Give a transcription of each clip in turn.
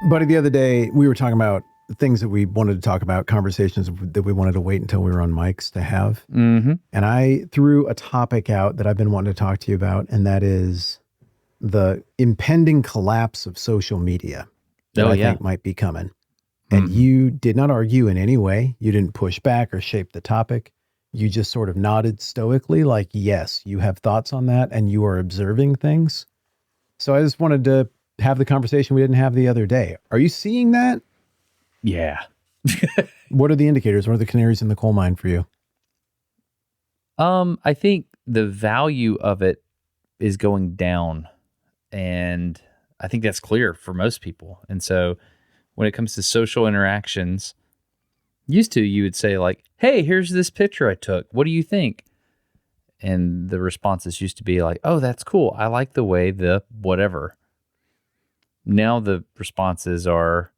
Buddy, the other day, we were talking about things that we wanted to talk about, conversations that we wanted to wait until we were on mics to have. Mm-hmm. And I threw a topic out that I've been wanting to talk to you about, and that is the impending collapse of social media that I think might be coming. And you did not argue in any way. You didn't push back or shape the topic. You just sort of nodded stoically like, yes, you have thoughts on that and you are observing things. So I just wanted to have the conversation we didn't have the other day. Are you seeing that? Yeah. What are the indicators? What are the canaries in the coal mine for you? I think the value of it is going down, and I think that's clear for most people. And so when it comes to social interactions, used to, you would say like, hey, here's this picture I took. What do you think? And the responses used to be like, oh, that's cool. I like the way the whatever. Now the responses are,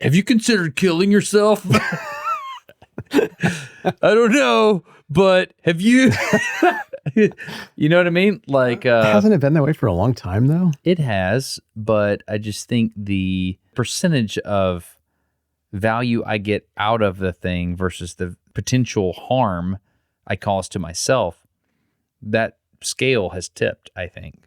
have you considered killing yourself? I don't know, but have you? You know what I mean? Like, hasn't it been that way for a long time though? It has, but I just think the percentage of value I get out of the thing versus the potential harm I cause to myself, that scale has tipped, I think.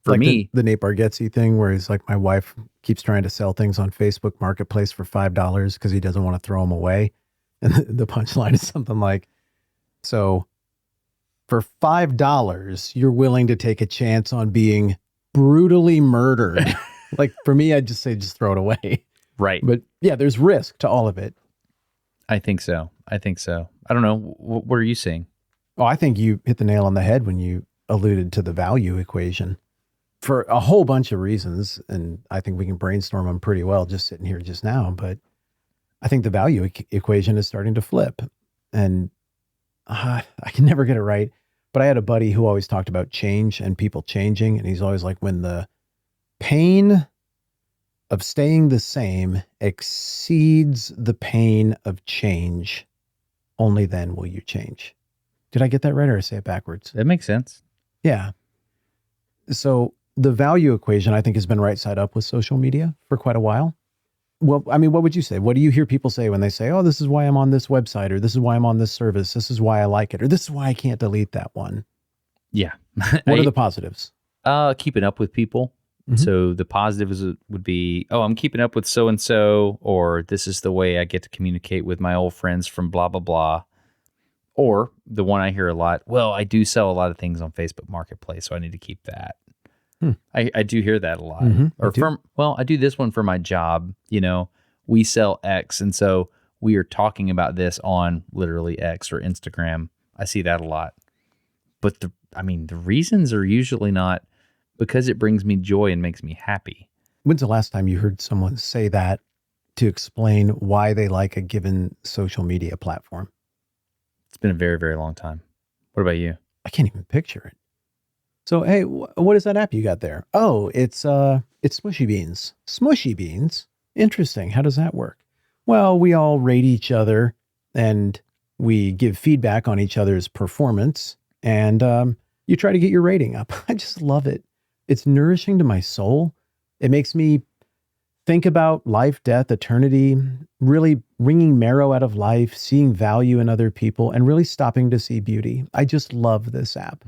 For like me, the Nate Bargatze thing where he's like, my wife keeps trying to sell things on Facebook Marketplace for $5 because he doesn't want to throw them away. And the punchline is something like, so for $5, you're willing to take a chance on being brutally murdered. Like for me, I'd just say, just throw it away. Right. But yeah, there's risk to all of it. I think so. I don't know. What are you seeing? Oh, I think you hit the nail on the head when you alluded to the value equation. For a whole bunch of reasons, and I think we can brainstorm them pretty well just sitting here just now, but I think the value equation is starting to flip, and I can never get it right, but I had a buddy who always talked about change and people changing, and he's always like, when the pain of staying the same exceeds the pain of change, only then will you change. Did I get that right, or I say it backwards? That makes sense. Yeah. So the value equation, I think, has been right side up with social media for quite a while. Well, I mean, what would you say? What do you hear people say when they say, oh, this is why I'm on this website, or this is why I'm on this service, this is why I like it, or this is why I can't delete that one? Yeah. What are the positives? Keeping up with people. Mm-hmm. So the positives would be, oh, I'm keeping up with so-and-so, or this is the way I get to communicate with my old friends from blah, blah, blah. Or the one I hear a lot, well, I do sell a lot of things on Facebook Marketplace, so I need to keep that. I do hear that a lot. Mm-hmm. Or I do this one for my job. You know, we sell X, and so we are talking about this on literally X or Instagram. I see that a lot. But the reasons are usually not because it brings me joy and makes me happy. When's the last time you heard someone say that to explain why they like a given social media platform? It's been a very, very long time. What about you? I can't even picture it. So, hey, what is that app you got there? Oh, it's Smushy Beans. Smushy Beans? Interesting. How does that work? Well, we all rate each other and we give feedback on each other's performance, and you try to get your rating up. I just love it. It's nourishing to my soul. It makes me think about life, death, eternity, really wringing marrow out of life, seeing value in other people, and really stopping to see beauty. I just love this app.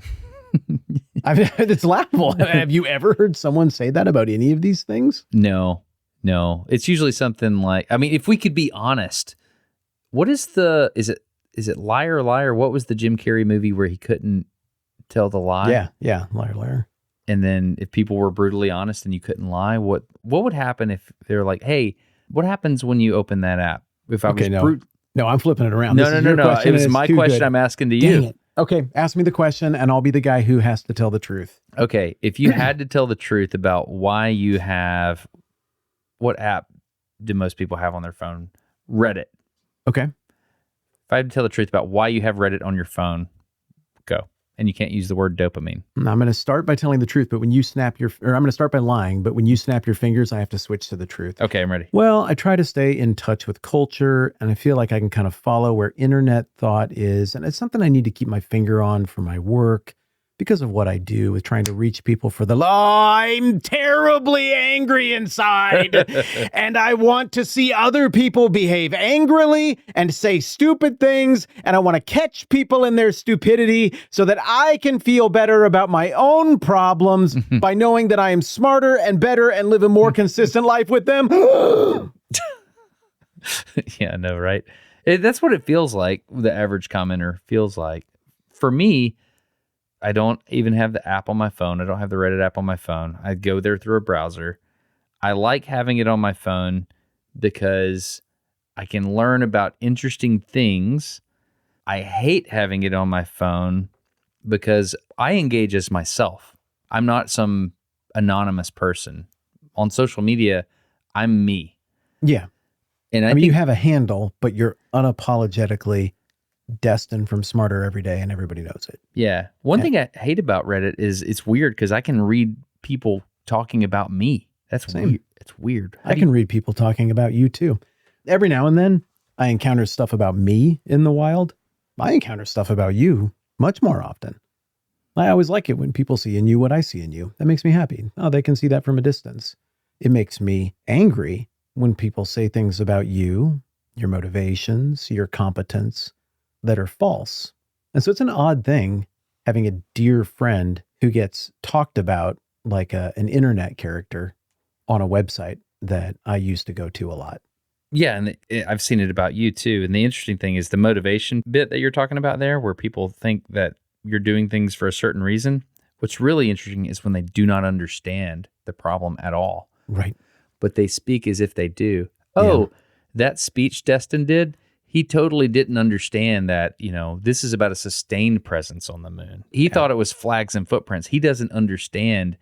It's laughable. Have you ever heard someone say that about any of these things? No. It's usually something like, if we could be honest, what is is it Liar, Liar? What was the Jim Carrey movie where he couldn't tell the lie? Yeah. Liar, Liar. And then if people were brutally honest and you couldn't lie, what would happen if they're like, hey, what happens when you open that app? If I was No, I'm flipping it around. No. It was my question good. I'm asking to Dang you. It. Okay, ask me the question and I'll be the guy who has to tell the truth. Okay, if you had to tell the truth about why you have, what app do most people have on their phone? Reddit. Okay. If I had to tell the truth about why you have Reddit on your phone, go. And you can't use the word dopamine. I'm going to start by telling the truth, but when you I'm going to start by lying, but when you snap your fingers, I have to switch to the truth. Okay, I'm ready. Well, I try to stay in touch with culture, and I feel like I can kind of follow where internet thought is, and it's something I need to keep my finger on for my work, because of what I do with trying to reach people for the I'm terribly angry inside and I want to see other people behave angrily and say stupid things. And I want to catch people in their stupidity so that I can feel better about my own problems by knowing that I am smarter and better and live a more consistent life with them. Yeah, I know, right? That's what it feels like. The average commenter feels like. For me, I don't even have the app on my phone. I don't have the Reddit app on my phone. I go there through a browser. I like having it on my phone because I can learn about interesting things. I hate having it on my phone because I engage as myself. I'm not some anonymous person. On social media, I'm me. Yeah. And I mean, you have a handle, but you're unapologetically destined from Smarter every day, and everybody knows it. Yeah. One thing I hate about Reddit is it's weird because I can read people talking about me. That's weird. It's weird. I can read people talking about you too. Every now and then I encounter stuff about me in the wild. I encounter stuff about you much more often. I always like it when people see in you what I see in you. That makes me happy. Oh, they can see that from a distance. It makes me angry when people say things about you, your motivations, your competence, that are false. And so it's an odd thing having a dear friend who gets talked about like an internet character on a website that I used to go to a lot. Yeah, and I've seen it about you too. And the interesting thing is the motivation bit that you're talking about there, where people think that you're doing things for a certain reason. What's really interesting is when they do not understand the problem at all. Right. But they speak as if they do. Oh, that speech Destin did, he totally didn't understand that, this is about a sustained presence on the moon. He thought it was flags and footprints. He doesn't understand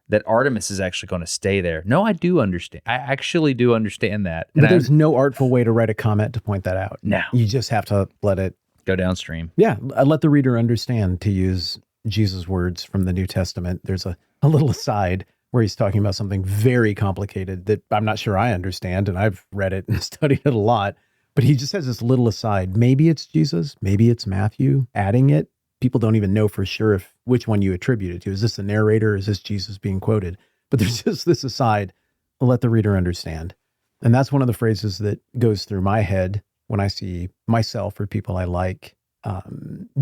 that Artemis is actually going to stay there. No, I do understand. I actually do understand that. But there's no artful way to write a comment to point that out. No. You just have to let it go downstream. Yeah. Let the reader understand, to use Jesus' words from the New Testament. There's a little aside where he's talking about something very complicated that I'm not sure I understand. And I've read it and studied it a lot. But he just has this little aside. Maybe it's Jesus, maybe it's Matthew adding it. People don't even know for sure which one you attribute it to. Is this the narrator? Is this Jesus being quoted? But there's just this aside. Let the reader understand. And that's one of the phrases that goes through my head when I see myself or people I like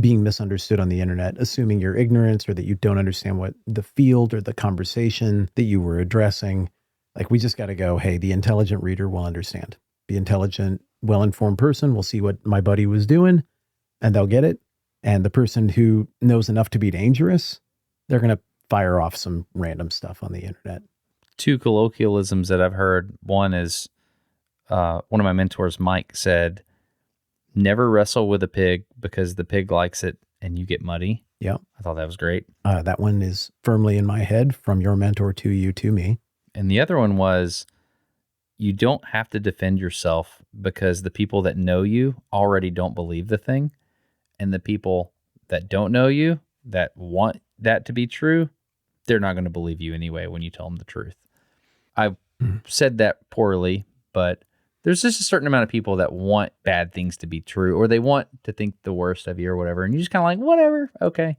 being misunderstood on the internet, assuming your ignorance or that you don't understand what the field or the conversation that you were addressing. Like, we just got to go, hey, the intelligent reader will understand. The intelligent, well-informed person will see what my buddy was doing and they'll get it. And the person who knows enough to be dangerous, they're going to fire off some random stuff on the internet. Two colloquialisms that I've heard. One is one of my mentors, Mike, said, never wrestle with a pig because the pig likes it and you get muddy. Yeah. I thought that was great. That one is firmly in my head, from your mentor to you to me. And the other one was, you don't have to defend yourself because the people that know you already don't believe the thing. And the people that don't know you, that want that to be true, they're not going to believe you anyway when you tell them the truth. I've said that poorly, but there's just a certain amount of people that want bad things to be true, or they want to think the worst of you or whatever. And you just kind of like, whatever. Okay.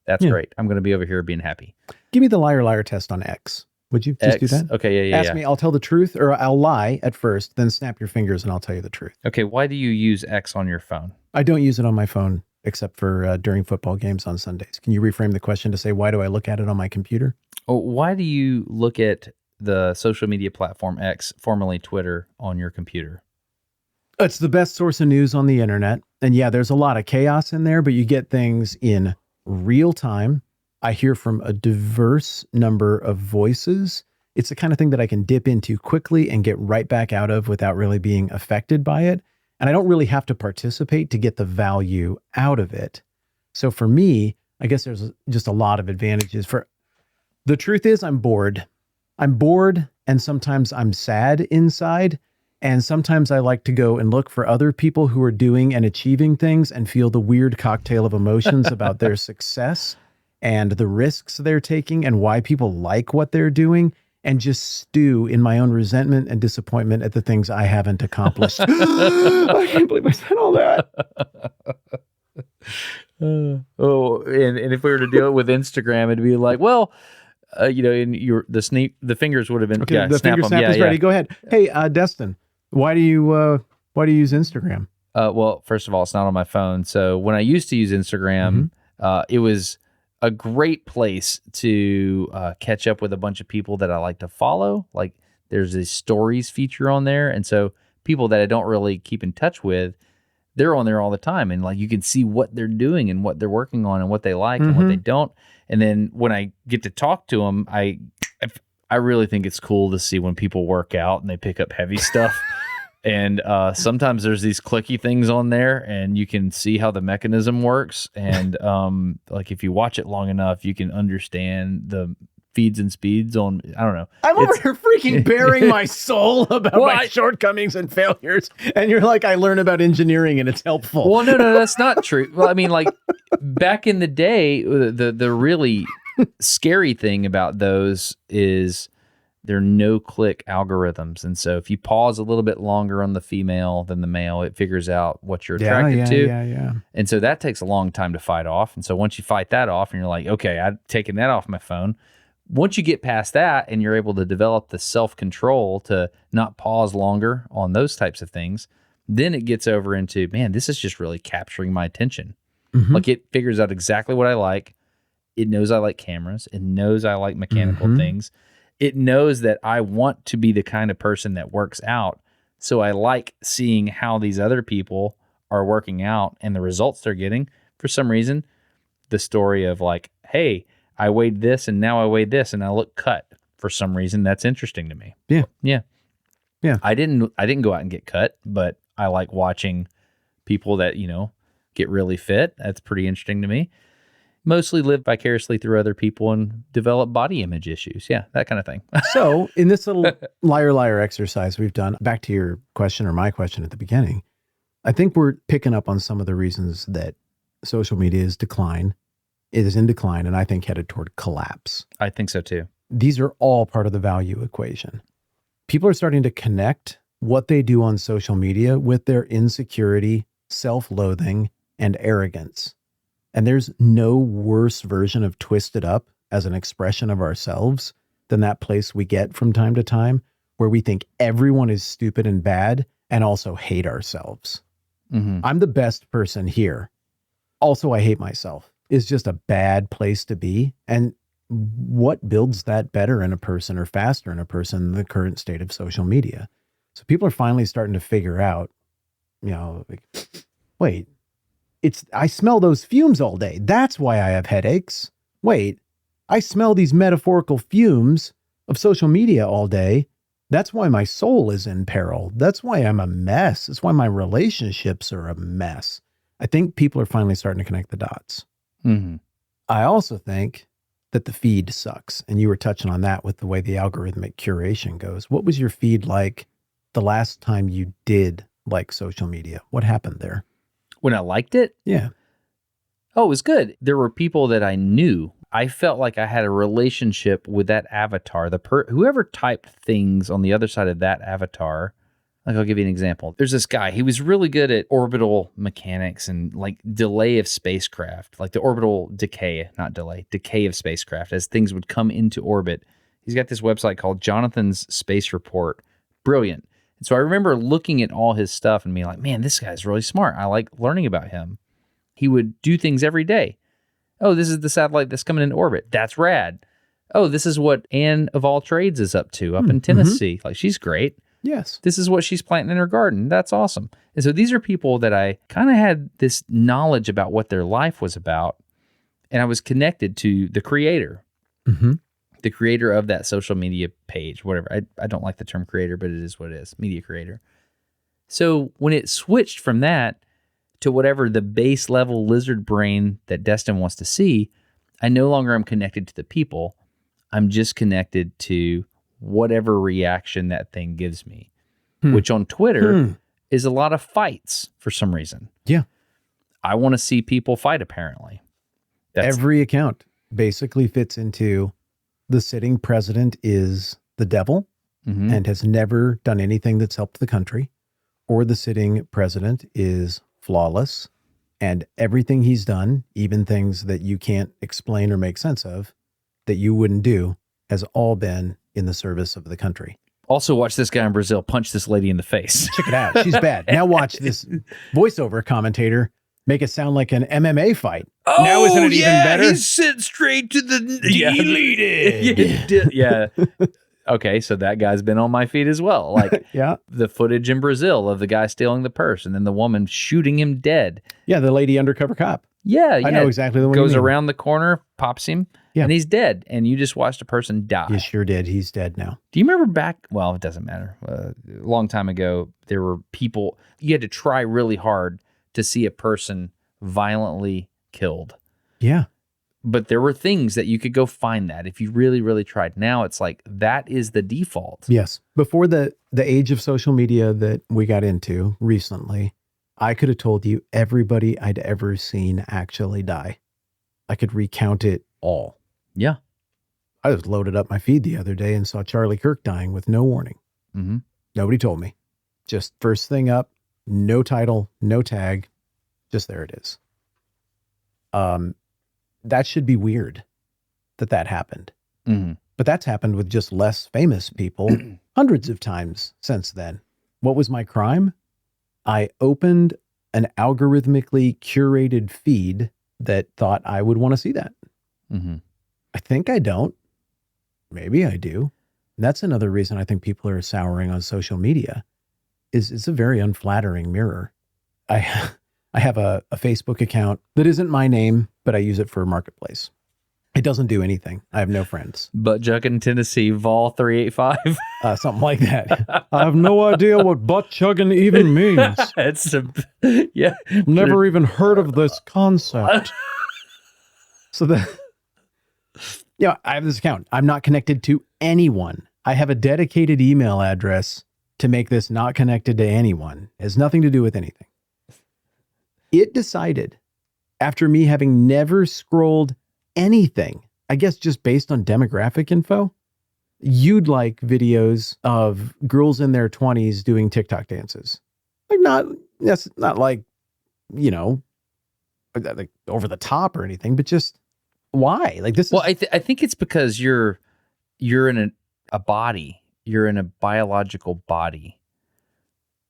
That's great. I'm going to be over here being happy. Give me the liar test on X. Would you just do that? Okay. Yeah. Ask me, I'll tell the truth, or I'll lie at first, then snap your fingers and I'll tell you the truth. Okay. Why do you use X on your phone? I don't use it on my phone except for during football games on Sundays. Can you reframe the question to say, why do I look at it on my computer? Oh, why do you look at the social media platform X, formerly Twitter, on your computer? It's the best source of news on the internet. And yeah, there's a lot of chaos in there, but you get things in real time. I hear from a diverse number of voices. It's the kind of thing that I can dip into quickly and get right back out of without really being affected by it. And I don't really have to participate to get the value out of it. So for me, I guess there's just a lot of advantages. The truth is, I'm bored. I'm bored, and sometimes I'm sad inside. And sometimes I like to go and look for other people who are doing and achieving things and feel the weird cocktail of emotions about their success and the risks they're taking and why people like what they're doing, and just stew in my own resentment and disappointment at the things I haven't accomplished. I can't believe I said all that. And if we were to do it with Instagram, it'd be like, well, and the fingers would have been Okay, the snap finger them. snap Yeah, is yeah. ready. Go ahead. Hey, Destin, why do you use Instagram? Well, first of all, it's not on my phone. So when I used to use Instagram, it was a great place to catch up with a bunch of people that I like to follow. Like there's a stories feature on there. And so people that I don't really keep in touch with, they're on there all the time. And like you can see what they're doing and what they're working on and what they like and what they don't. And then when I get to talk to them, I really think it's cool to see when people work out and they pick up heavy stuff. And sometimes there's these clicky things on there and you can see how the mechanism works. And like if you watch it long enough, you can understand the feeds and speeds on, I don't know. I'm over here freaking bearing my soul about my shortcomings and failures. And you're like, I learn about engineering and it's helpful. Well, no, that's not true. Well, I mean, like back in the day, the really scary thing about those is they're no-click algorithms. And so if you pause a little bit longer on the female than the male, it figures out what you're attracted to. Yeah. And so that takes a long time to fight off. And so once you fight that off and you're like, okay, I've taken that off my phone. Once you get past that and you're able to develop the self-control to not pause longer on those types of things, then it gets over into, man, this is just really capturing my attention. Like it figures out exactly what I like. It knows I like cameras. It knows I like mechanical things. It knows that I want to be the kind of person that works out. So I like seeing how these other people are working out and the results they're getting. For some reason, the story of like, hey, I weighed this and now I weighed this and I look cut. For some reason, that's interesting to me. Yeah. I didn't go out and get cut, but I like watching people that, get really fit. That's pretty interesting to me. Mostly live vicariously through other people and develop body image issues. Yeah, that kind of thing. So in this little liar exercise we've done, back to your question or my question at the beginning, I think we're picking up on some of the reasons that social media is decline. It is in decline, and I think headed toward collapse. I think so too. These are all part of the value equation. People are starting to connect what they do on social media with their insecurity, self-loathing, and arrogance. And there's no worse version of twisted up as an expression of ourselves than that place we get from time to time where we think everyone is stupid and bad and also hate ourselves. I'm the best person here. Also, I hate myself. Is just a bad place to be. And what builds that better in a person or faster in a person than the current state of social media? So people are finally starting to figure out, like, wait, I smell those fumes all day. That's why I have headaches. Wait, I smell these metaphorical fumes of social media all day. That's why my soul is in peril. That's why I'm a mess. That's why my relationships are a mess. I think people are finally starting to connect the dots. I also think that the feed sucks. And you were touching on that with the way the algorithmic curation goes. What was your feed like the last time you did like social media? What happened there? When I liked it? Yeah. Oh, it was good. There were people that I knew. I felt like I had a relationship with that avatar. Whoever typed things on the other side of that avatar. Like, I'll give you an example. There's this guy. He was really good at orbital mechanics and like delay of spacecraft, like the orbital decay of spacecraft as things would come into orbit. He's got this website called Jonathan's Space Report. Brilliant. And so I remember looking at all his stuff and being like, man, this guy's really smart. I like learning about him. He would do things every day. Oh, this is the satellite that's coming into orbit. That's rad. Oh, this is what Anne of all trades is up to up in Tennessee. Like, she's great. Yes. This is what she's planting in her garden. That's awesome. And so these are people that I kind of had this knowledge about what their life was about. And I was connected to the creator, the creator of that social media page, whatever. I don't like the term creator, but it is what it is, media creator. So when it switched from that to whatever the base level lizard brain that Destin wants to see, I no longer am connected to the people. I'm just connected to whatever reaction that thing gives me, which on Twitter is a lot of fights for some reason. Yeah. I want to see people fight, apparently. Every account basically fits into the sitting president is the devil and has never done anything that's helped the country, or the sitting president is flawless And everything he's done, even things that you can't explain or make sense of, that you wouldn't do, has all been in the service of the country. Also, watch this guy in Brazil punch this lady in the face. Check it out. She's bad. Now watch this voiceover commentator make it sound like an MMA fight. Oh, now isn't it even better? He's sent straight to the deleted. Yeah. Okay, so that guy's been on my feed as well. Like Yeah. the footage in Brazil of the guy stealing the purse and then the woman shooting him dead. Yeah, the lady undercover cop. Yeah. I know exactly the one. Goes you mean. around the corner, pops him, and he's dead. And you just watched a person die. You sure did. He's dead now. Do you remember back? Well, it doesn't matter. A long time ago, there were people, you had to try really hard to see a person violently killed. Yeah. But there were things that you could go find that if you really, really tried. Now it's like that is the default. Yes. Before the age of social media that we got into recently, I could have told you everybody I'd ever seen actually die. I could recount it all. Yeah. I just loaded up my feed the other day and saw Charlie Kirk dying with no warning. Mm-hmm. Nobody told me. Just first thing up, no title, no tag. Just there it is. That should be weird that happened. Mm-hmm. But that's happened with just less famous people hundreds of times since then. What was my crime? I opened an algorithmically curated feed that thought I would want to see that. Mm-hmm. I think I don't. Maybe I do. And that's another reason I think people are souring on social media is it's a very unflattering mirror. I have a Facebook account that isn't my name, but I use it for Marketplace. It doesn't do anything. I have no friends. Butt chugging Tennessee Vol 385. Something like that. I have no idea what butt chugging even means. Yeah. Never even heard of this concept. So I have this account. I'm not connected to anyone. I have a dedicated email address to make this not connected to anyone. It has nothing to do with anything. It decided, after me having never scrolled anything, I guess just based on demographic info, you'd like videos of girls in their 20s doing TikTok dances. That's not like, like over the top or anything, but just why? Like this is... Well, I think it's because you're in a body. You're in a biological body.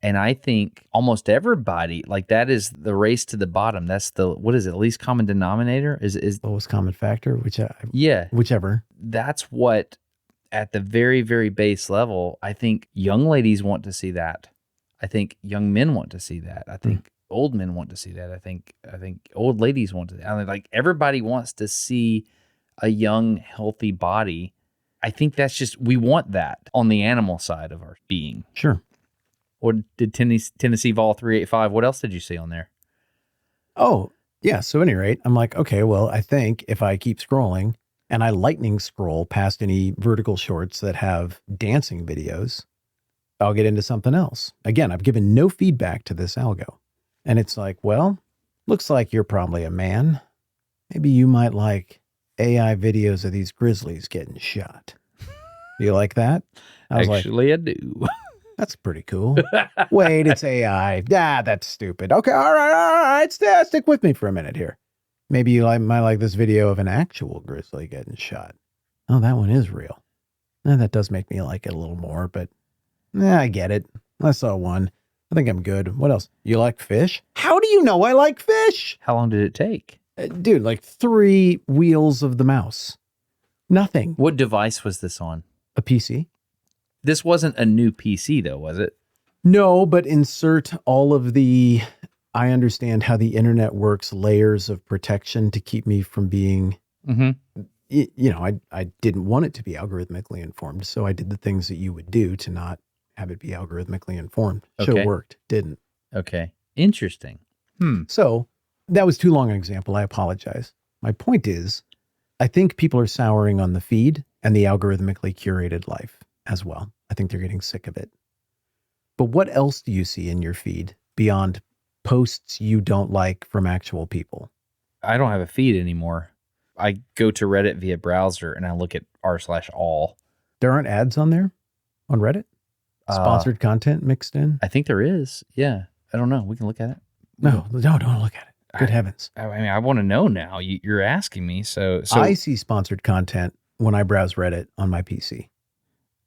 And I think almost everybody, like that is the race to the bottom. That's the, what is it, least common denominator? Is lowest common factor, yeah. Whichever. That's what, at the very, very base level, I think young ladies want to see that. I think young men want to see that. I think old men want to see that. I think old ladies want to. I mean, like everybody wants to see a young, healthy body. I think that's just, we want that on the animal side of our being. Sure. Or did Tennessee Vol 385, what else did you see on there? Oh, yeah. So at any rate, I'm like, okay, well, I think if I keep scrolling and I lightning scroll past any vertical shorts that have dancing videos, I'll get into something else. Again, I've given no feedback to this algo. And it's like, well, looks like you're probably a man. Maybe you might like AI videos of these grizzlies getting shot. Do you like that? Actually, I do. That's pretty cool. Wait, it's AI. That's stupid. Okay, all right. Stick with me for a minute here. Maybe you might like this video of an actual grizzly getting shot. Oh, that one is real. That does make me like it a little more, but I get it. I saw one. I think I'm good. What else? You like fish? How do you know I like fish? How long did it take? Dude, like 3 wheels of the mouse. Nothing. What device was this on? A PC. This wasn't a new PC, though, was it? No, but insert all of the, I understand how the internet works, layers of protection to keep me from being, I didn't want it to be algorithmically informed. So I did the things that you would do to not have it be algorithmically informed. Okay. Show worked, didn't. Okay. Interesting. So that was too long an example. I apologize. My point is, I think people are souring on the feed and the algorithmically curated life as well. I think they're getting sick of it. But what else do you see in your feed beyond posts you don't like from actual people? I don't have a feed anymore. I go to Reddit via browser and I look at r/all. There aren't ads on there on Reddit? Sponsored content mixed in? I think there is. Yeah. I don't know. We can look at it. No, don't look at it. Good heavens. I mean, I want to know now. You're asking me. So I see sponsored content when I browse Reddit on my PC.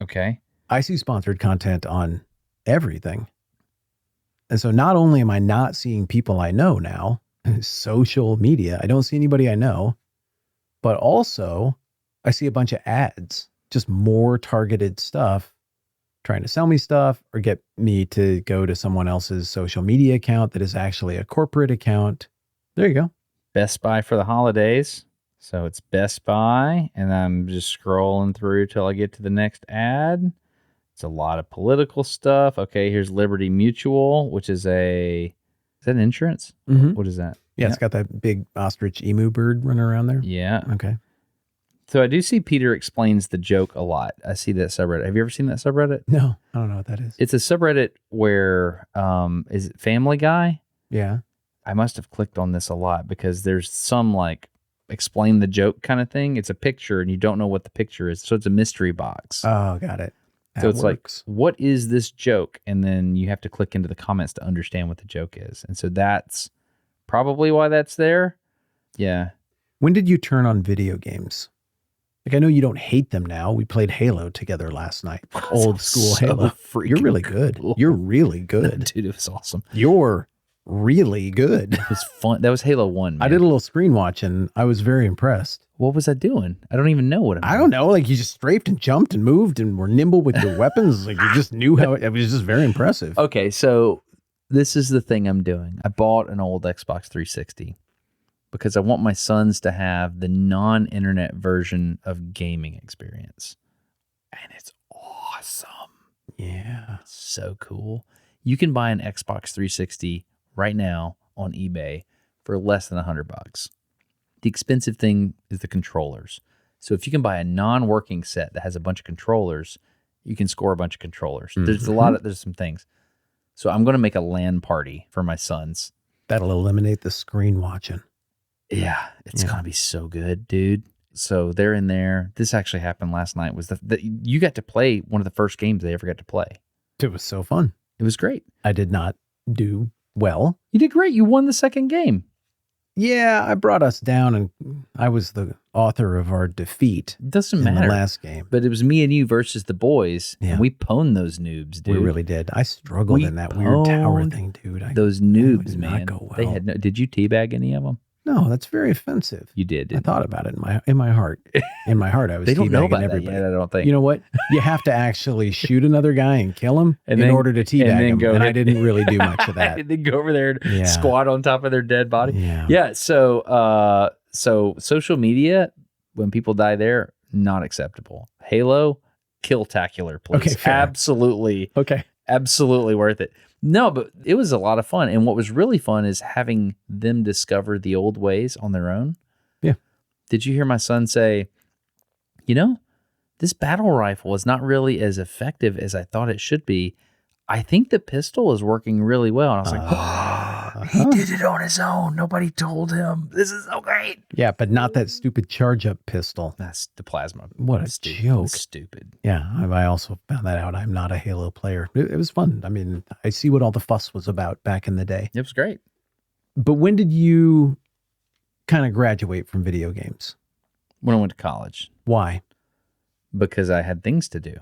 Okay. I see sponsored content on everything. And so not only am I not seeing people I know now, social media, I don't see anybody I know, but also I see a bunch of ads, just more targeted stuff, trying to sell me stuff or get me to go to someone else's social media account that is actually a corporate account. There you go. Best Buy for the holidays. So it's Best Buy, and I'm just scrolling through till I get to the next ad. It's a lot of political stuff. Okay, here's Liberty Mutual, which is is that an insurance? Mm-hmm. What is that? Yeah, it's got that big ostrich emu bird running around there. Yeah. Okay. So I do see Peter Explains the Joke a lot. I see that subreddit. Have you ever seen that subreddit? No, I don't know what that is. It's a subreddit where, is it Family Guy? Yeah. I must have clicked on this a lot because there's some like explain the joke kind of thing. It's a picture and you don't know what the picture is. So it's a mystery box. Oh, got it. So it's works. Like, what is this joke? And then you have to click into the comments to understand what the joke is. And so that's probably why that's there. Yeah. When did you turn on video games? Like, I know you don't hate them now. We played Halo together last night. Old school Halo. You're really good. Cool. You're really good. Dude, it was awesome. You're really good. It was fun. That was Halo 1, man. I did a little screen watch and I was very impressed. What was I doing? I don't even know what I'm doing. I don't know. Like, you just strafed and jumped and moved and were nimble with your weapons. Like, you just knew how it was just very impressive. Okay, so this is the thing I'm doing. I bought an old Xbox 360 because I want my sons to have the non-internet version of gaming experience. And it's awesome. Yeah. It's so cool. You can buy an Xbox 360 right now on eBay for less than $100. The expensive thing is the controllers. So if you can buy a non-working set that has a bunch of controllers, you can score a bunch of controllers. Mm-hmm. There's some things. So I'm going to make a LAN party for my sons. That'll eliminate the screen watching. Yeah, it's going to be so good, dude. So they're in there. This actually happened last night. Was you got to play one of the first games they ever got to play. It was so fun. It was great. I did not do well. You did great. You won the second game. Yeah, I brought us down and I was the author of our defeat. It doesn't in matter. The last game. But it was me and you versus the boys. Yeah. And we pwned those noobs, dude. We really did. I struggled in that weird tower thing, dude. Those noobs, did man. Not go well. They had did you teabag any of them? No, that's very offensive. You did. I thought about it in my heart. In my heart, I was they don't know about everybody. That yet, I don't think. You know what? You have to actually shoot another guy and kill him in order to teabag him. And I didn't really do much of that. And then go over there and squat on top of their dead body. Yeah. So social media, when people die there, not acceptable. Halo, kill-tacular, please. Okay, fair. Absolutely. Okay. Absolutely worth it. No, but it was a lot of fun. And what was really fun is having them discover the old ways on their own. Yeah. Did you hear my son say, this battle rifle is not really as effective as I thought it should be. I think the pistol is working really well. And I was like, he did it on his own. Nobody told him. This is so great. Yeah, but not that stupid charge-up pistol. That's the plasma. What a joke. Stupid. Yeah, I also found that out. I'm not a Halo player. It was fun. I mean, I see what all the fuss was about back in the day. It was great. But when did you kind of graduate from video games? When I went to college. Why? Because I had things to do.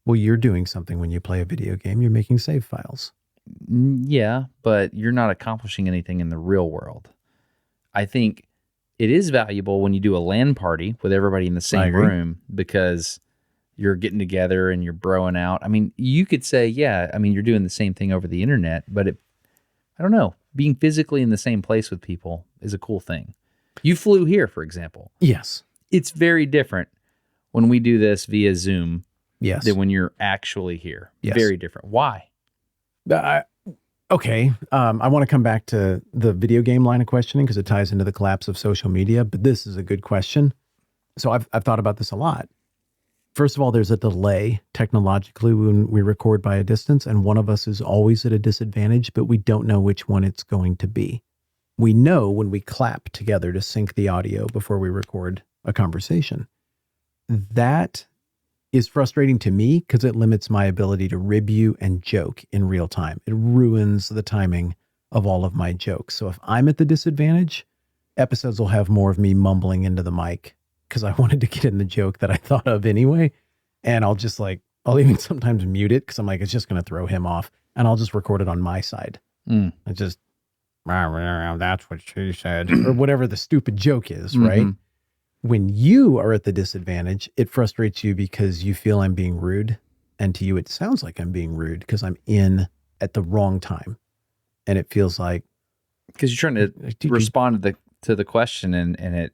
Well, you're doing something when you play a video game. You're making save files. Yeah, but you're not accomplishing anything in the real world. I think it is valuable when you do a LAN party with everybody in the same room because you're getting together and you're broing out. I mean, you could say, you're doing the same thing over the internet, but I don't know. Being physically in the same place with people is a cool thing. You flew here, for example. Yes. It's very different when we do this via Zoom than when you're actually here. Yes. Very different. Why? Okay. I want to come back to the video game line of questioning because it ties into the collapse of social media, but this is a good question. So I've thought about this a lot. First of all, there's a delay technologically when we record by a distance, and one of us is always at a disadvantage, but we don't know which one it's going to be. We know when we clap together to sync the audio before we record a conversation. That is frustrating to me because it limits my ability to rib you and joke in real time. It ruins the timing of all of my jokes. So if I'm at the disadvantage, episodes will have more of me mumbling into the mic because I wanted to get in the joke that I thought of anyway. And I'll just I'll even sometimes mute it because I'm like, it's just going to throw him off. And I'll just record it on my side. I just, that's what she said, or whatever the stupid joke is, right? When you are at the disadvantage, it frustrates you because you feel I'm being rude. And to you, it sounds like I'm being rude because I'm in at the wrong time. And it feels like, because you're trying to respond to the question and it,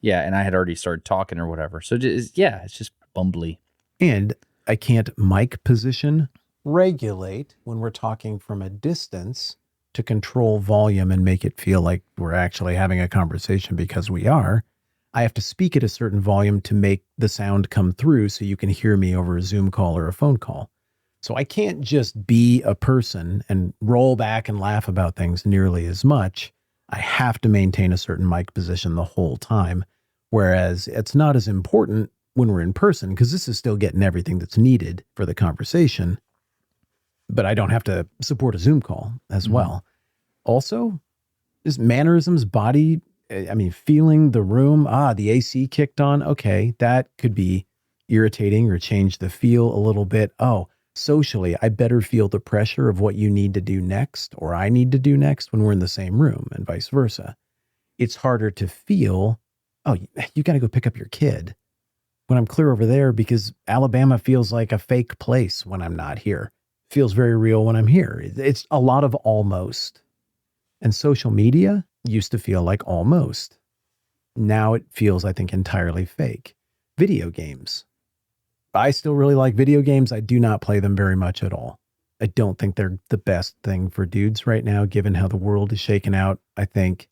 and I had already started talking or whatever. So it's just bumbly. And I can't mic position regulate when we're talking from a distance to control volume and make it feel like we're actually having a conversation, because we are. I have to speak at a certain volume to make the sound come through so you can hear me over a Zoom call or a phone call. So I can't just be a person and roll back and laugh about things nearly as much. I have to maintain a certain mic position the whole time. Whereas it's not as important when we're in person, because this is still getting everything that's needed for the conversation, but I don't have to support a Zoom call as well. Also, just mannerisms, body, feeling the room. The AC kicked on. Okay, that could be irritating or change the feel a little bit. Socially, I better feel the pressure of what you need to do next, or I need to do next when we're in the same room, and vice versa. It's harder to feel, you got to go pick up your kid when I'm clear over there, because Alabama feels like a fake place when I'm not here. Feels very real when I'm here. It's a lot of almost. And social media used to feel like almost. Now it feels, I think, entirely fake. Video games. I still really like video games. I do not play them very much at all. I don't think they're the best thing for dudes right now, given how the world is shaken out. I think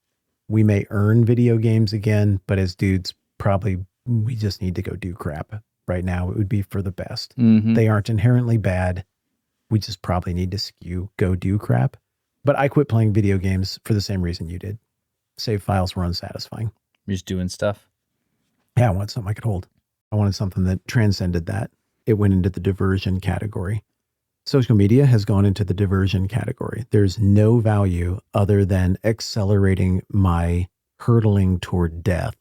we may earn video games again, but as dudes, probably we just need to go do crap. Right now, it would be for the best. They aren't inherently bad. We just probably need to go do crap. But I quit playing video games for the same reason you did. Save files were unsatisfying. You're just doing stuff? Yeah, I wanted something I could hold. I wanted something that transcended that. It went into the diversion category. Social media has gone into the diversion category. There's no value other than accelerating my hurtling toward death.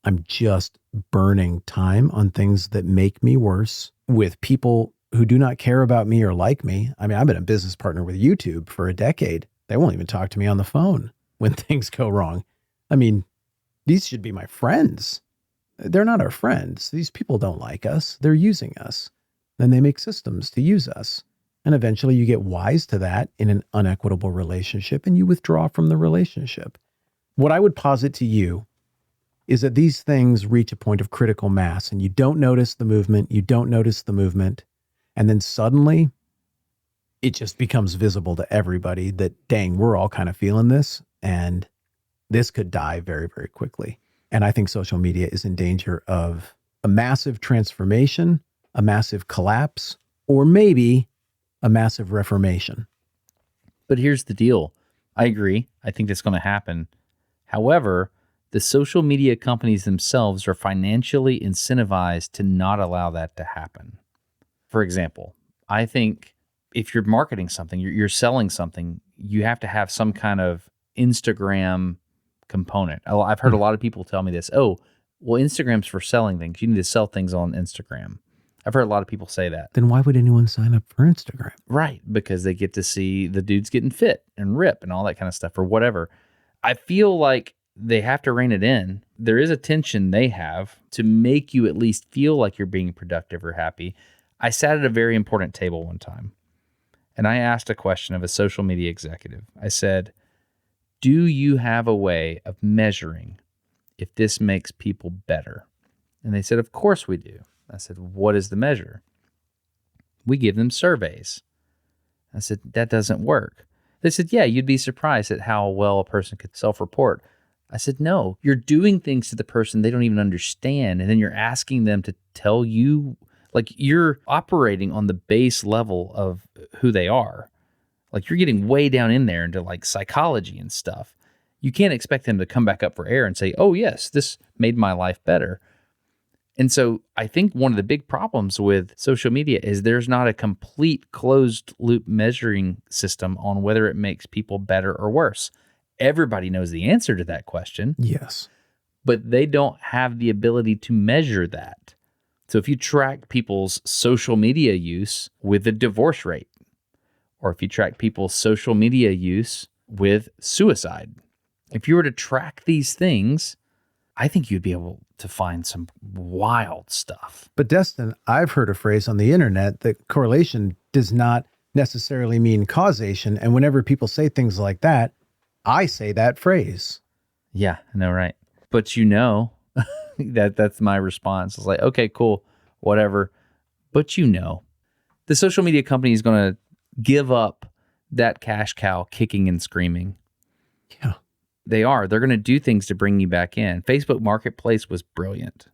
I'm just burning time on things that make me worse with people who do not care about me or like me. I've been a business partner with YouTube for a decade. They won't even talk to me on the phone when things go wrong. These should be my friends. They're not our friends. These people don't like us. They're using us. Then they make systems to use us. And eventually you get wise to that in an unequitable relationship and you withdraw from the relationship. What I would posit to you is that these things reach a point of critical mass and you don't notice the movement. And then suddenly it just becomes visible to everybody that, dang, we're all kind of feeling this and this could die very, very quickly. And I think social media is in danger of a massive transformation, a massive collapse, or maybe a massive reformation. But here's the deal. I agree. I think that's going to happen. However, the social media companies themselves are financially incentivized to not allow that to happen. For example, I think if you're marketing something, you're selling something, you have to have some kind of Instagram component. I've heard a lot of people tell me this. Instagram's for selling things. You need to sell things on Instagram. I've heard a lot of people say that. Then why would anyone sign up for Instagram? Right, because they get to see the dudes getting fit and rip and all that kind of stuff or whatever. I feel like they have to rein it in. There is a tension they have to make you at least feel like you're being productive or happy. I sat at a very important table one time, and I asked a question of a social media executive. I said, do you have a way of measuring if this makes people better? And they said, of course we do. I said, what is the measure? We give them surveys. I said, that doesn't work. They said, yeah, you'd be surprised at how well a person could self-report. I said, no, you're doing things to the person they don't even understand. And then you're asking them to tell you, like you're operating on the base level of who they are. Like you're getting way down in there into like psychology and stuff. You can't expect them to come back up for air and say, oh yes, this made my life better. And so I think one of the big problems with social media is there's not a complete closed loop measuring system on whether it makes people better or worse. Everybody knows the answer to that question. Yes. But they don't have the ability to measure that. So if you track people's social media use with the divorce rate, or if you track people's social media use with suicide, if you were to track these things, I think you'd be able to find some wild stuff. But Destin, I've heard a phrase on the internet that correlation does not necessarily mean causation. And whenever people say things like that, I say that phrase. Yeah, I know, right? But that's my response. It's like, okay, cool, whatever. But the social media company is going to give up that cash cow kicking and screaming. Yeah. They're going to do things to bring you back in. Facebook Marketplace was brilliant.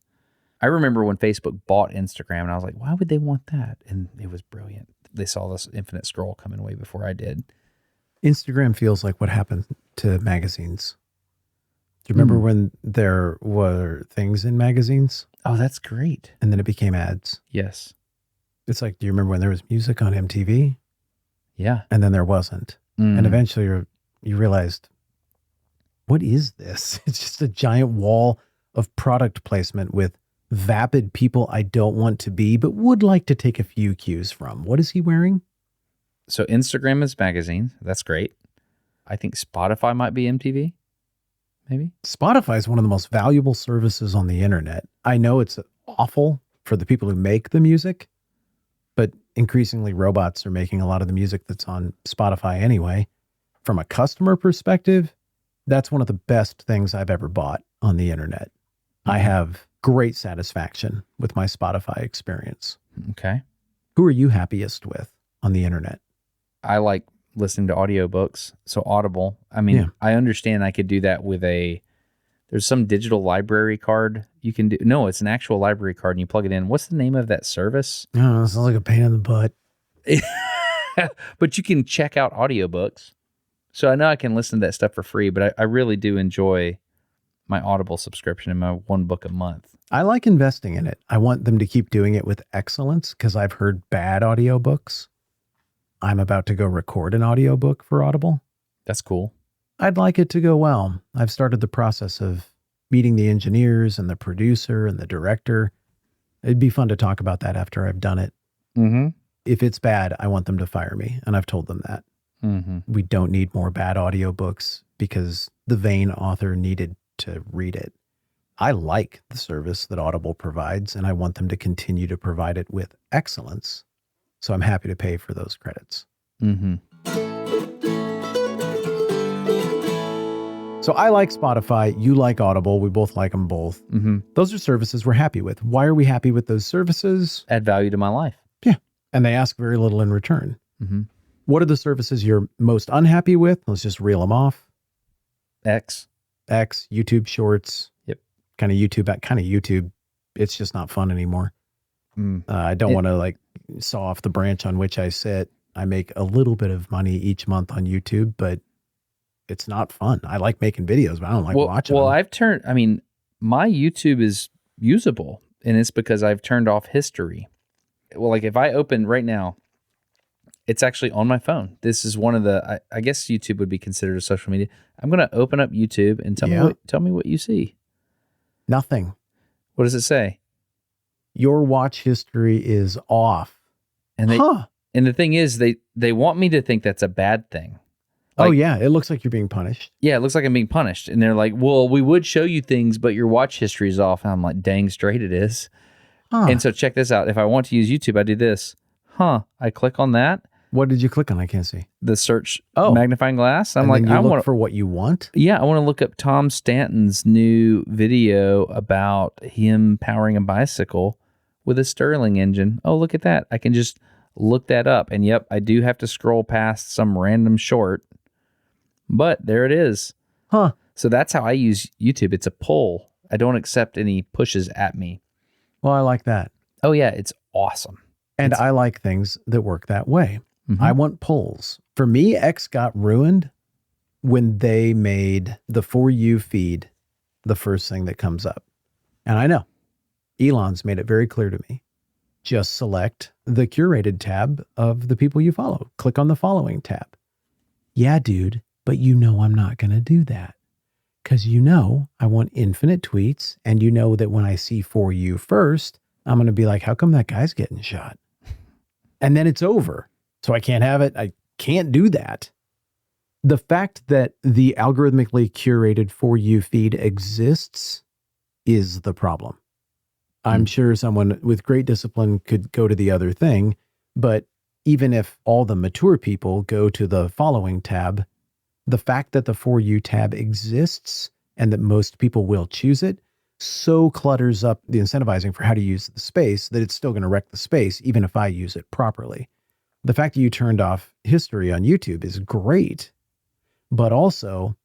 I remember when Facebook bought Instagram and I was like, why would they want that? And it was brilliant. They saw this infinite scroll coming way before I did. Instagram feels like what happened to magazines. Do you remember when there were things in magazines? Oh, that's great. And then it became ads. Yes. It's like, do you remember when there was music on MTV? Yeah. And then there wasn't. And eventually you realized, what is this? It's just a giant wall of product placement with vapid people I don't want to be, but would like to take a few cues from. What is he wearing? So Instagram is magazine. That's great. I think Spotify might be MTV. Maybe. Spotify is one of the most valuable services on the internet. I know it's awful for the people who make the music, but increasingly robots are making a lot of the music that's on Spotify anyway. From a customer perspective, that's one of the best things I've ever bought on the internet. I have great satisfaction with my Spotify experience. Okay. Who are you happiest with on the internet? I like listening to audiobooks. So Audible. I mean, I understand I could do that with there's some digital library card you can do. No, it's an actual library card and you plug it in. What's the name of that service? Oh, it sounds like a pain in the butt. But you can check out audiobooks. So I know I can listen to that stuff for free, but I really do enjoy my Audible subscription and my one book a month. I like investing in it. I want them to keep doing it with excellence because I've heard bad audiobooks. I'm about to go record an audiobook for Audible. That's cool. I'd like it to go well. I've started the process of meeting the engineers and the producer and the director. It'd be fun to talk about that after I've done it. Mm-hmm. If it's bad, I want them to fire me. And I've told them that. Mm-hmm. We don't need more bad audiobooks because the vain author needed to read it. I like the service that Audible provides, and I want them to continue to provide it with excellence. So I'm happy to pay for those credits. Mm-hmm. So I like Spotify. You like Audible. We both like them both. Mm-hmm. Those are services we're happy with. Why are we happy with those services? Add value to my life. Yeah. And they ask very little in return. Mm-hmm. What are the services you're most unhappy with? Let's just reel them off. X, YouTube Shorts. Yep. Kind of YouTube. It's just not fun anymore. I don't want to saw off the branch on which I sit. I make a little bit of money each month on YouTube, but it's not fun. I like making videos, but I don't like watching them. My YouTube is usable, and it's because I've turned off history. Well, like if I open right now, it's actually on my phone. This is one of the, I guess YouTube would be considered a social media. I'm going to open up YouTube and tell me what you see. Nothing. What does it say? Your watch history is off. And and the thing is, they want me to think that's a bad thing. Oh yeah, it looks like you're being punished. Yeah, it looks like I'm being punished. And they're like, well, we would show you things, but your watch history is off. And I'm like, dang straight it is. And so check this out. If I want to use YouTube, I do this. I click on that. What did you click on? I can't see. The search magnifying glass. I'm I want for what you want. Yeah, I want to look up Tom Stanton's new video about him powering a bicycle with a Stirling engine. Oh, look at that. I can just look that up. And yep, I do have to scroll past some random short. But there it is. So that's how I use YouTube. It's a pull. I don't accept any pushes at me. Well, I like that. Oh, yeah. It's awesome. And I like things that work that way. Mm-hmm. I want pulls. For me, X got ruined when they made the For You feed the first thing that comes up. And I know Elon's made it very clear to me. Just select the curated tab of the people you follow. Click on the following tab. Yeah, dude, but I'm not going to do that. Because I want infinite tweets, and that when I see For You first, I'm going to be like, how come that guy's getting shot? And then it's over. So I can't have it. I can't do that. The fact that the algorithmically curated For You feed exists is the problem. I'm sure someone with great discipline could go to the other thing, but even if all the mature people go to the following tab, the fact that the For You tab exists and that most people will choose it so clutters up the incentivizing for how to use the space that it's still going to wreck the space, even if I use it properly. The fact that you turned off history on YouTube is great, but also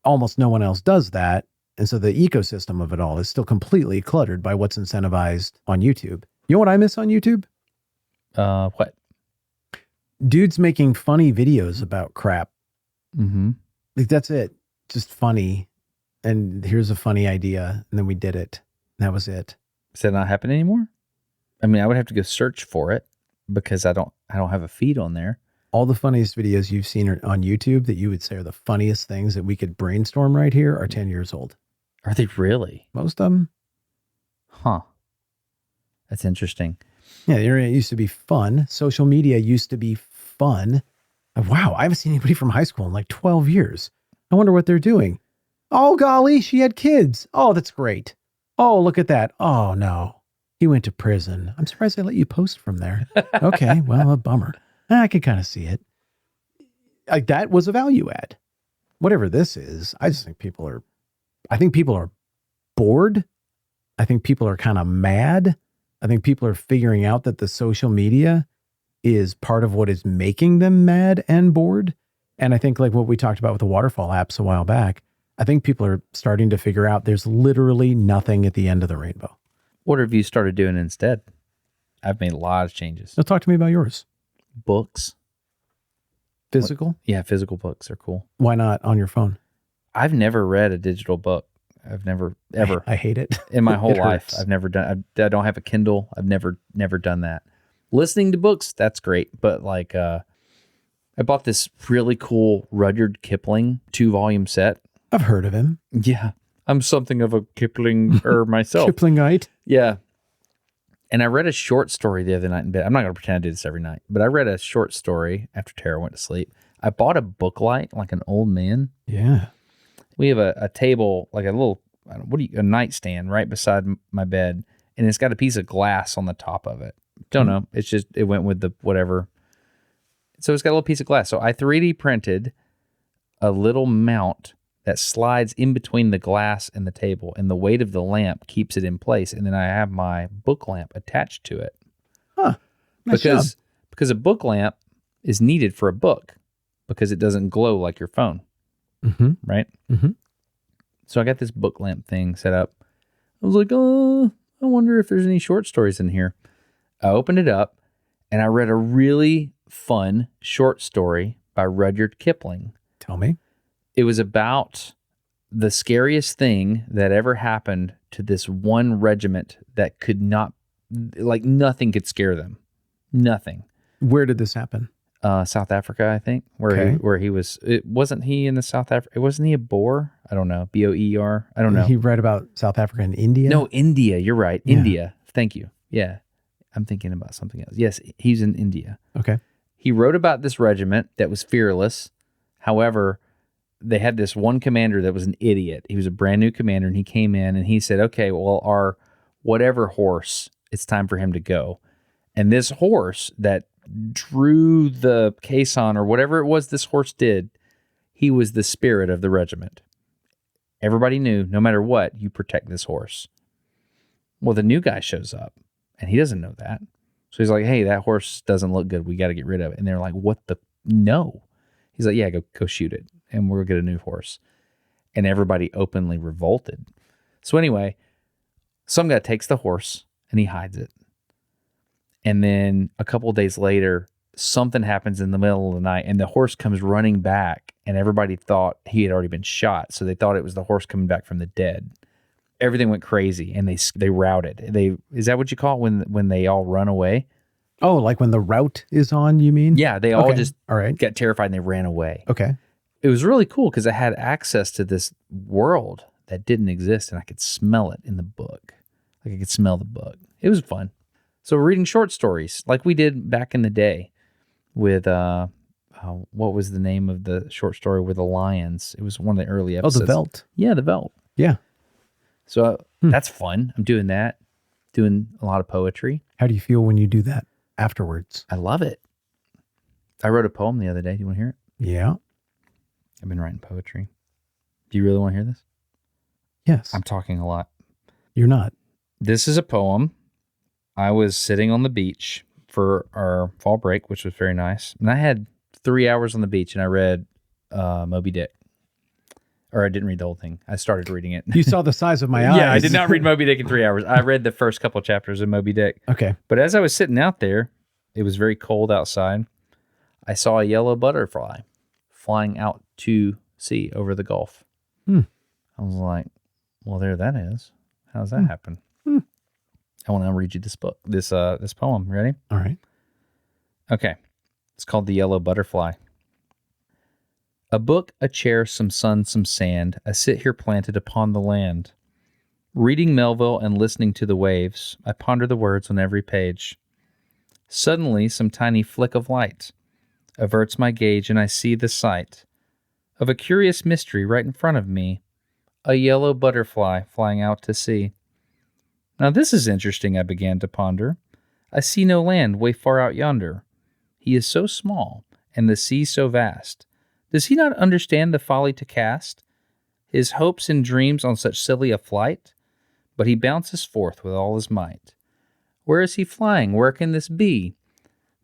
almost no one else does that. And so the ecosystem of it all is still completely cluttered by what's incentivized on YouTube. You know what I miss on YouTube? What? Dudes making funny videos about crap. Mm-hmm. Like, that's it. Just funny. And here's a funny idea. And then we did it. That was it. Does that not happen anymore? I mean, I would have to go search for it because I don't have a feed on there. All the funniest videos you've seen on YouTube that you would say are the funniest things that we could brainstorm right here are 10 years old. Are they really? Most of them. Huh. That's interesting. Yeah, the internet used to be fun. Social media used to be fun. Wow, I haven't seen anybody from high school in like 12 years. I wonder what they're doing. Oh, golly, she had kids. Oh, that's great. Oh, look at that. Oh, no. He went to prison. I'm surprised they let you post from there. Okay, well, a bummer. I could kind of see it. Like, that was a value add. Whatever this is, I think people are bored. I think people are kind of mad. I think people are figuring out that the social media is part of what is making them mad and bored. And I think, like what we talked about with the waterfall apps a while back, I think people are starting to figure out there's literally nothing at the end of the rainbow. What have you started doing instead? I've made a lot of changes. So talk to me about yours. Books. Physical? Yeah, physical books are cool. Why not on your phone? I've never read a digital book. I've never, ever. I hate it. In my whole It life. hurts. I've never done, I don't have a Kindle. I've never done that. Listening to books, that's great. But like, I bought this really cool Rudyard Kipling 2-volume set. I've heard of him. Yeah. I'm something of a Kiplinger myself. Kiplingite. Yeah. And I read a short story the other night in bed. I'm not going to pretend I do this every night, but I read a short story after Tara went to sleep. I bought a book light like an old man. Yeah. We have a table, like a little, a nightstand right beside my bed, and it's got a piece of glass on the top of it. Don't know. It's just, it went with the whatever. So it's got a little piece of glass. So I 3D printed a little mount that slides in between the glass and the table, and the weight of the lamp keeps it in place. And then I have my book lamp attached to it. Huh. Nice job. Because a book lamp is needed for a book because it doesn't glow like your phone. Mm-hmm. Right? Mm-hmm. So I got this book lamp thing set up. I was like, oh, I wonder if there's any short stories in here. I opened it up and I read a really fun short story by Rudyard Kipling. Tell me. It was about the scariest thing that ever happened to this one regiment that could not, like nothing could scare them. Nothing. Where did this happen? South Africa, I think, where he was. Wasn't he in the South Africa? Wasn't he a Boer? I don't know. Boer. I don't know. He read about South Africa and India. No, India. You're right. Yeah. India. Thank you. Yeah, I'm thinking about something else. Yes, he's in India. Okay. He wrote about this regiment that was fearless. However, they had this one commander that was an idiot. He was a brand new commander, and he came in and he said, okay, well, our whatever horse, it's time for him to go. And this horse that drew the caisson or whatever it was this horse did, he was the spirit of the regiment. Everybody knew, no matter what, you protect this horse. Well, the new guy shows up, and he doesn't know that. So he's like, hey, that horse doesn't look good. We got to get rid of it. And they're like, what the? No. He's like, yeah, go shoot it, and we'll get a new horse. And everybody openly revolted. So anyway, some guy takes the horse, and he hides it. And then a couple of days later, something happens in the middle of the night, and the horse comes running back, and everybody thought he had already been shot. So they thought it was the horse coming back from the dead. everything went crazy and they routed. Is that what you call it when they all run away? Oh, like when the route is on, you mean? Yeah, they all Okay. just All right. got terrified and they ran away. Okay. It was really cool because I had access to this world that didn't exist and I could smell it in the book. Like I could smell the book. It was fun. So we're reading short stories like we did back in the day with, what was the name of the short story with the lions? It was one of the early Oh, episodes. the Velt. Yeah, the Velt. Yeah. So that's fun. I'm doing that, doing a lot of poetry. How do you feel when you do that afterwards? I love it. I wrote a poem the other day. Do you want to hear it? Yeah. I've been writing poetry. Do you really want to hear this? Yes. I'm talking a lot. You're not. This is a poem. I was sitting on the beach for our fall break, which was very nice. And I had 3 hours on the beach and I read Moby Dick. Or I didn't read the whole thing. I started reading it. You saw the size of my eyes. Yeah, I did not read Moby Dick in 3 hours. I read the first couple chapters of Moby Dick. Okay. But as I was sitting out there, it was very cold outside. I saw a yellow butterfly flying out to sea over the Gulf. I was like, well, there that is. How does that happen? I want to read you this book, this poem. Ready? All right. Okay. It's called The Yellow Butterfly. A book, a chair, some sun, some sand. I sit here planted upon the land. Reading Melville and listening to the waves, I ponder the words on every page. Suddenly, some tiny flick of light averts my gaze, and I see the sight of a curious mystery right in front of me, a yellow butterfly flying out to sea. Now this is interesting, I began to ponder. I see no land way far out yonder. He is so small, and the sea so vast. Does he not understand the folly to cast his hopes and dreams on such silly a flight? But he bounces forth with all his might. Where is he flying? Where can this be?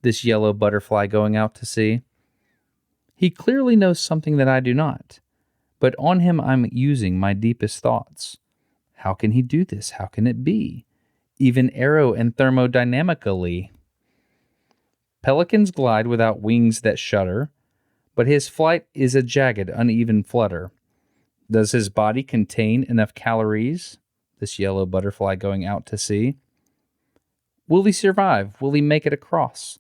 This yellow butterfly going out to sea? He clearly knows something that I do not, but on him I'm using my deepest thoughts. How can he do this? How can it be? Even aero and thermodynamically. Pelicans glide without wings that shudder, but his flight is a jagged, uneven flutter. Does his body contain enough calories, this yellow butterfly going out to sea? Will he survive? Will he make it across?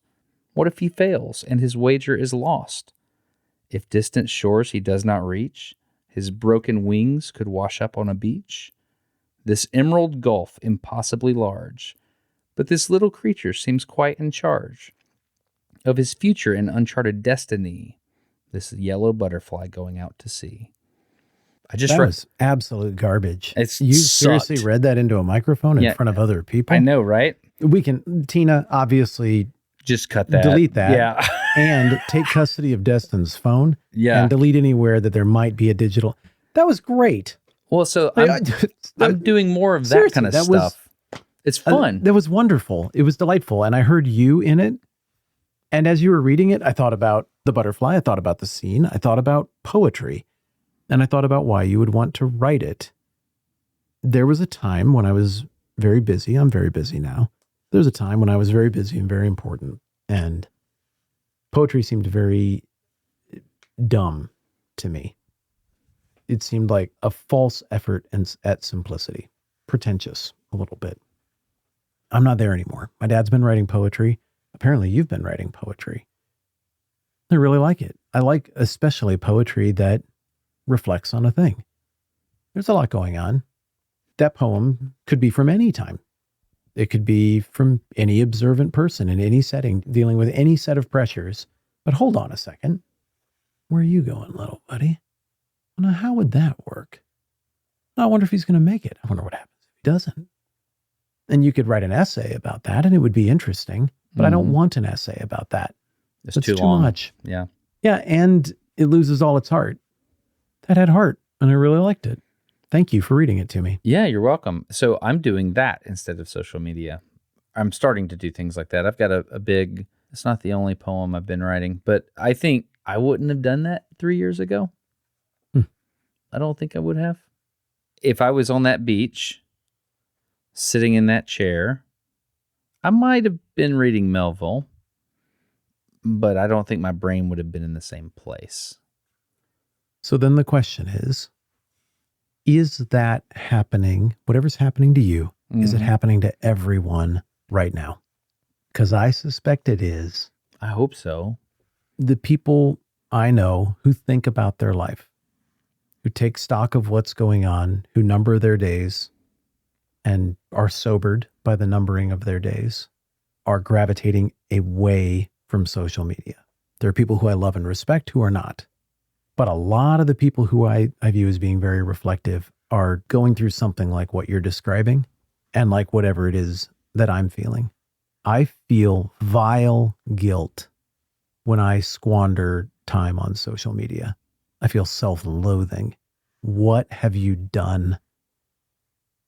What if he fails and his wager is lost? If distant shores he does not reach, his broken wings could wash up on a beach. This emerald gulf impossibly large, but this little creature seems quite in charge of his future and uncharted destiny, this yellow butterfly going out to sea. That was absolute garbage. You seriously read that into a microphone in front of other people? I know, right? We can, Tina, obviously just cut that. Delete that. Yeah. And take custody of Destin's phone. Yeah. And delete anywhere that there might be a digital. That was great. Well, so I'm doing more of that kind of stuff. It's fun. That was wonderful. It was delightful. And I heard you in it. And as you were reading it, I thought about the butterfly. I thought about the scene. I thought about poetry. And I thought about why you would want to write it. There was a time when I was very busy. I'm very busy now. There was a time when I was very busy and very important. And poetry seemed very dumb to me. It seemed like a false effort at simplicity. Pretentious a little bit. I'm not there anymore. My dad's been writing poetry. Apparently you've been writing poetry. I really like it. I like especially poetry that reflects on a thing. There's a lot going on. That poem could be from any time. It could be from any observant person in any setting, dealing with any set of pressures. But hold on a second. Where are you going, little buddy? Now, how would that work? I wonder if he's going to make it. I wonder what happens if he doesn't. And you could write an essay about that and it would be interesting, but I don't want an essay about that. It's too long. Much. Yeah. Yeah. And it loses all its heart. That had heart and I really liked it. Thank you for reading it to me. Yeah, you're welcome. So I'm doing that instead of social media. I'm starting to do things like that. I've got a big, it's not the only poem I've been writing, but I think I wouldn't have done that 3 years ago. I don't think I would have. If I was on that beach, sitting in that chair, I might have been reading Melville, but I don't think my brain would have been in the same place. So then the question is, Is that happening? Whatever's happening to you, is it Mhm. happening to everyone right now? Because I suspect it is. I hope so. The people I know who think about their life, who take stock of what's going on, who number their days and are sobered by the numbering of their days, are gravitating away from social media. There are people who I love and respect who are not. But a lot of the people who I view as being very reflective are going through something like what you're describing and like whatever it is that I'm feeling. I feel vile guilt when I squander time on social media. I feel self-loathing. What have you done?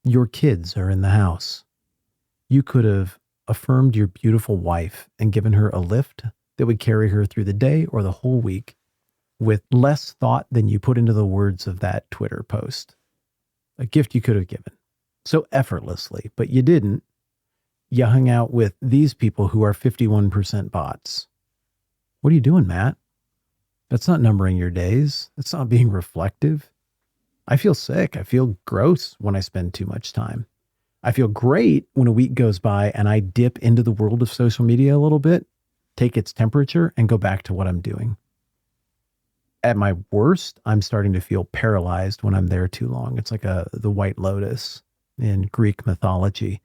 Your kids are in the house. You could have affirmed your beautiful wife and given her a lift that would carry her through the day or the whole week with less thought than you put into the words of that Twitter post. A gift you could have given so effortlessly, but you didn't. You hung out with these people who are 51% bots. What are you doing, Matt? That's not numbering your days. That's not being reflective. I feel sick. I feel gross when I spend too much time. I feel great when a week goes by and I dip into the world of social media a little bit, take its temperature, and go back to what I'm doing. At my worst, I'm starting to feel paralyzed when I'm there too long. It's like the white lotus in Greek mythology.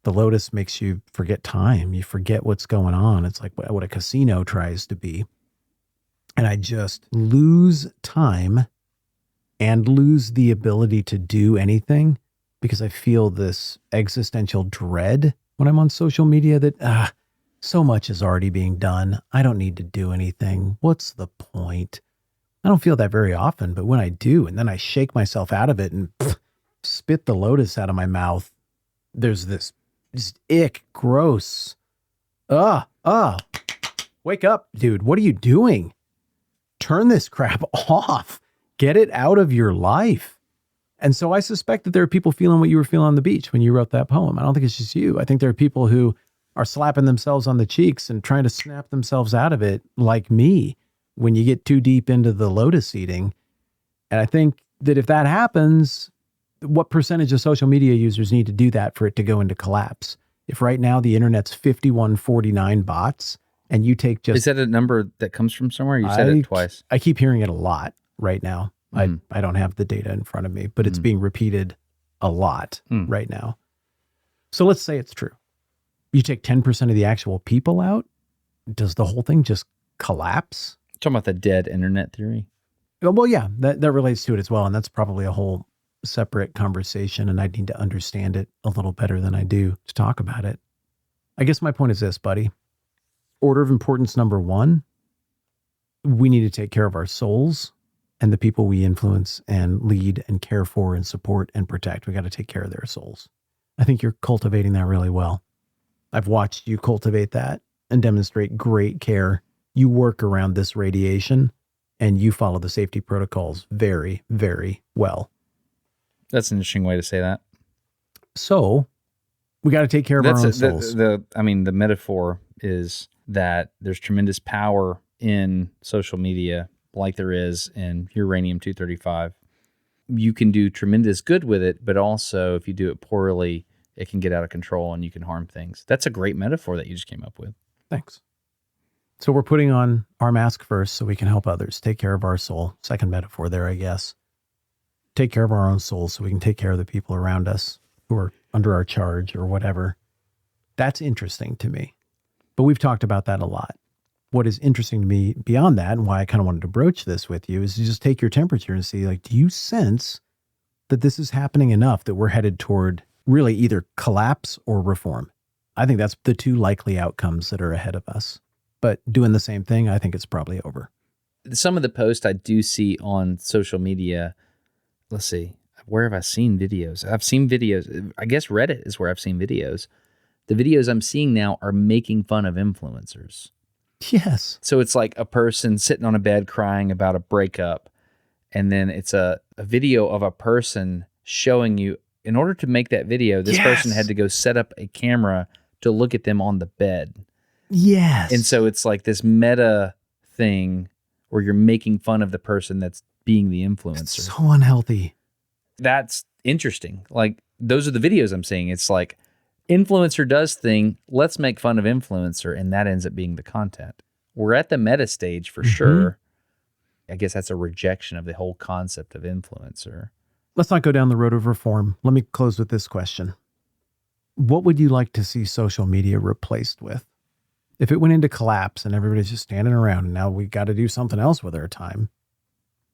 The lotus makes you forget time. You forget what's going on. It's like what a casino tries to be. And I just lose time and lose the ability to do anything because I feel this existential dread when I'm on social media that so much is already being done. I don't need to do anything. What's the point? I don't feel that very often, but when I do, and then I shake myself out of it and spit the lotus out of my mouth, there's this just ick, gross. Wake up, dude. What are you doing? Turn this crap off. Get it out of your life. And so I suspect that there are people feeling what you were feeling on the beach when you wrote that poem. I don't think it's just you. I think there are people who are slapping themselves on the cheeks and trying to snap themselves out of it like me when you get too deep into the lotus eating. And I think that if that happens, what percentage of social media users need to do that for it to go into collapse? If right now the internet's 5149 bots and you take just... Is that a number that comes from somewhere? You said it twice. I keep hearing it a lot right now. I don't have the data in front of me, but it's being repeated a lot right now. So let's say it's true. You take 10% of the actual people out. Does the whole thing just collapse? Talking about the dead internet theory. Well, yeah, that relates to it as well. And that's probably a whole separate conversation. And I need to understand it a little better than I do to talk about it. I guess my point is this, buddy. Order of importance number one, we need to take care of our souls and the people we influence and lead and care for and support and protect. We got to take care of their souls. I think you're cultivating that really well. I've watched you cultivate that and demonstrate great care. You work around this radiation and you follow the safety protocols very, very well. That's an interesting way to say that. So we got to take care of our own souls. The metaphor is that there's tremendous power in social media like there is in uranium-235. You can do tremendous good with it, but also if you do it poorly, it can get out of control and you can harm things. That's a great metaphor that you just came up with. Thanks. So we're putting on our mask first so we can help others. Take care of our soul. Second metaphor there, I guess. Take care of our own souls so we can take care of the people around us who are under our charge or whatever. That's interesting to me. But we've talked about that a lot. What is interesting to me beyond that, and why I kind of wanted to broach this with you, is to just take your temperature and see, like, do you sense that this is happening enough that we're headed toward really either collapse or reform? I think that's the two likely outcomes that are ahead of us. But doing the same thing, I think it's probably over. Some of the posts I do see on social media, let's see, where have I seen videos? I've seen videos, I guess Reddit is where I've seen videos. The videos I'm seeing now are making fun of influencers. Yes. So it's like a person sitting on a bed crying about a breakup. And then it's a video of a person showing you, in order to make that video, this person had to go set up a camera to look at them on the bed. Yes. And so it's like this meta thing where you're making fun of the person that's being the influencer. It's so unhealthy. That's interesting. Like, those are the videos I'm seeing. It's like influencer does thing. Let's make fun of influencer. And that ends up being the content. We're at the meta stage for sure. I guess that's a rejection of the whole concept of influencer. Let's not go down the road of reform. Let me close with this question. What would you like to see social media replaced with? If it went into collapse and everybody's just standing around and now we got to do something else with our time,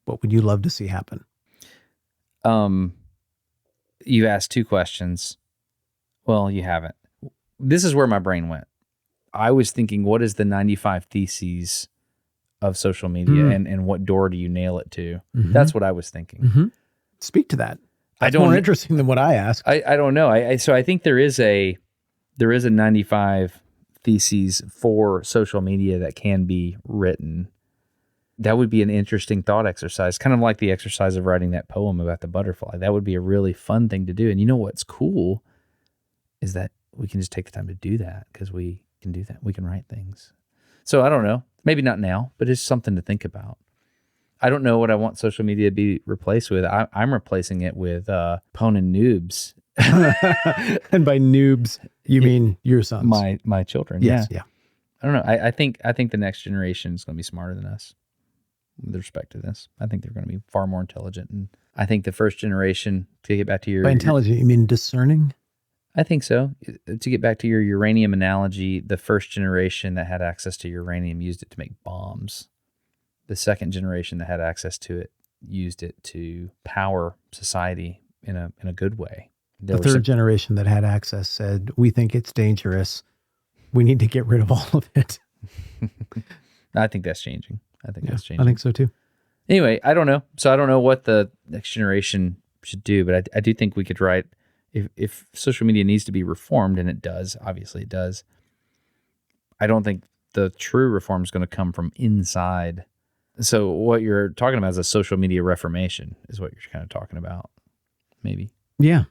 what would you love to see happen? You asked two questions. Well, you haven't. This is where my brain went. I was thinking, what is the 95 theses of social media and what door do you nail it to? That's what I was thinking. Speak to that. That's more interesting than what I asked. I don't know. So I think there is a 95 theses for social media that can be written. That would be an interesting thought exercise, kind of like the exercise of writing that poem about the butterfly. That would be a really fun thing to do. And you know what's cool is that we can just take the time to do that because we can do that. We can write things. So I don't know. Maybe not now, but it's something to think about. I don't know what I want social media to be replaced with. I'm replacing it with pwn and noobs. And by noobs, you mean your sons? My children. Yes, yeah. I don't know. I think the next generation is going to be smarter than us with respect to this. I think they're going to be far more intelligent. And I think the first generation, to get back to your... By intelligent, you mean discerning? I think so. To get back to your uranium analogy, the first generation that had access to uranium used it to make bombs. The second generation that had access to it used it to power society in a good way. The third generation that had access said, we think it's dangerous. We need to get rid of all of it. I think that's changing. That's changing. I think so too. Anyway, I don't know. So I don't know what the next generation should do, but I do think we could write, if social media needs to be reformed, and it does, obviously it does, I don't think the true reform is going to come from inside. So what you're talking about is a social media reformation is what you're kind of talking about, maybe. Yeah.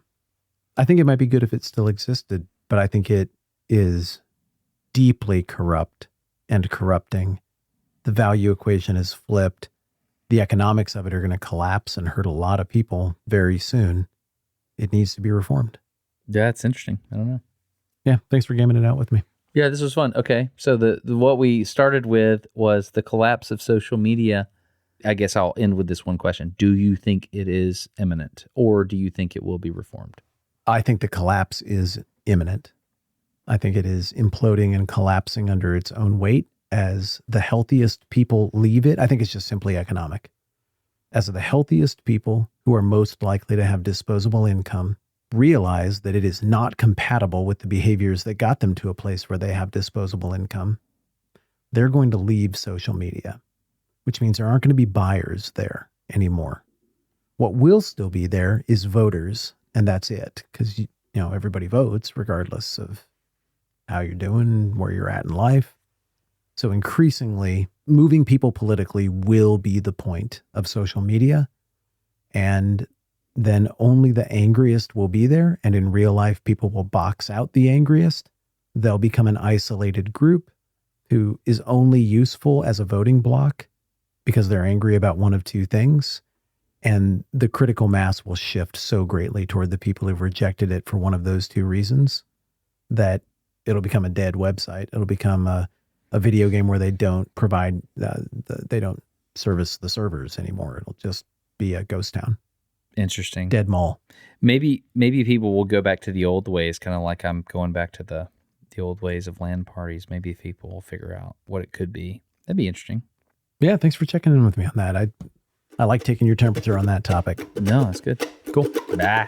I think it might be good if it still existed, but I think it is deeply corrupt and corrupting. The value equation is flipped. The economics of it are going to collapse and hurt a lot of people very soon. It needs to be reformed. Yeah, it's interesting. I don't know. Yeah. Thanks for gaming it out with me. Yeah, this was fun. Okay. So the what we started with was the collapse of social media. I guess I'll end with this one question. Do you think it is imminent, or do you think it will be reformed? I think the collapse is imminent. I think it is imploding and collapsing under its own weight as the healthiest people leave it. I think it's just simply economic. As the healthiest people who are most likely to have disposable income realize that it is not compatible with the behaviors that got them to a place where they have disposable income, they're going to leave social media, which means there aren't going to be buyers there anymore. What will still be there is voters, and that's it, because everybody votes regardless of how you're doing, where you're at in life. So increasingly, moving people politically will be the point of social media, and then only the angriest will be there. And in real life, people will box out the angriest. They'll become an isolated group who is only useful as a voting block because they're angry about one of two things. And the critical mass will shift so greatly toward the people who've rejected it for one of those two reasons that it'll become a dead website. It'll become a video game where they don't provide, they don't service the servers anymore. It'll just be a ghost town. Interesting. Dead mall. Maybe people will go back to the old ways, kind of like I'm going back to the old ways of LAN parties. Maybe people will figure out what it could be. That'd be interesting. Yeah, thanks for checking in with me on that. I like taking your temperature on that topic. No, that's good. Cool. Bye.